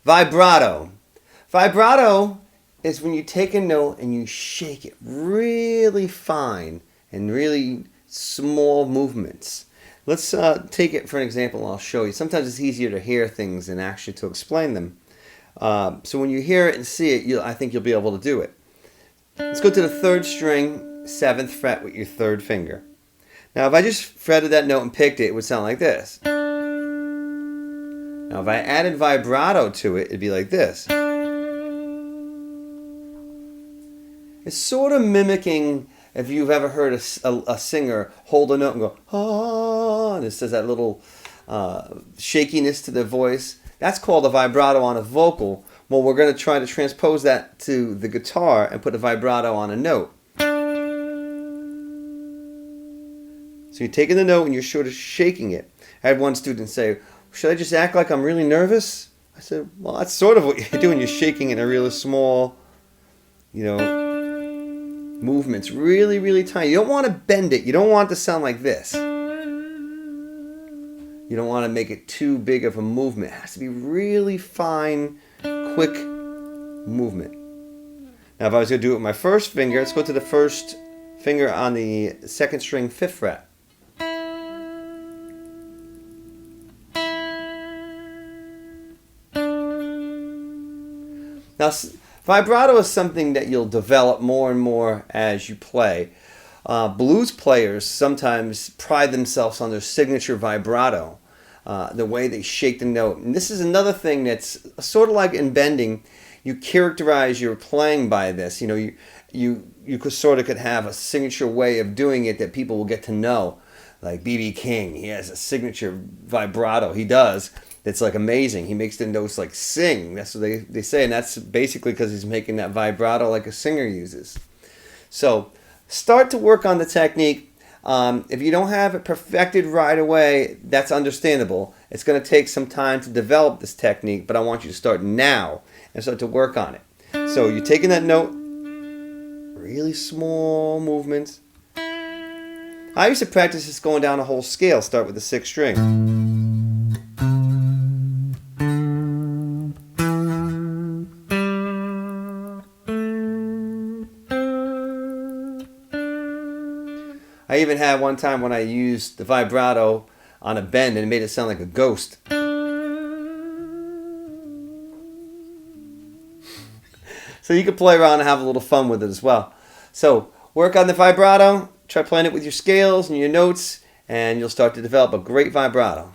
Vibrato. Vibrato is when you take a note and you shake it really fine and really small movements. Let's take it for an example and I'll show you. Sometimes it's easier to hear things than actually to explain them. So when you hear it and see it, I think you'll be able to do it. Let's go to the 3rd string, 7th fret with your 3rd finger. Now if I just fretted that note and picked it, it would sound like this. Now if I added vibrato to it, it'd be like this. It's sort of mimicking if you've ever heard a singer hold a note and go, ah, and it says that little shakiness to their voice. That's called a vibrato on a vocal. Well, we're going to try to transpose that to the guitar and put a vibrato on a note. So you're taking the note and you're sort of shaking it. I had one student say, should I just act like I'm really nervous? I said, well, that's sort of what you're doing. You're shaking in a really small, movements. Really, really tiny. You don't want to bend it. You don't want it to sound like this. You don't want to make it too big of a movement. It has to be really fine, quick movement. Now if I was going to do it with my 1st finger, let's go to the 1st finger on the 2nd string, 5th fret. Now vibrato is something that you'll develop more and more as you play. Blues players sometimes pride themselves on their signature vibrato, the way they shake the note. And this is another thing that's sort of like in bending. You characterize your playing by this. You could have a signature way of doing it that people will get to know. Like B.B. King, he has a signature vibrato. He does. It's like amazing. He makes the notes like sing. That's what they say. And that's basically because he's making that vibrato like a singer uses. So start to work on the technique. If you don't have it perfected right away, that's understandable. It's going to take some time to develop this technique, but I want you to start now and start to work on it. So you're taking that note, really small movements. I used to practice this going down a whole scale. Start with the 6th string. I even had one time when I used the vibrato on a bend and it made it sound like a ghost. So you can play around and have a little fun with it as well. So work on the vibrato, try playing it with your scales and your notes, and you'll start to develop a great vibrato.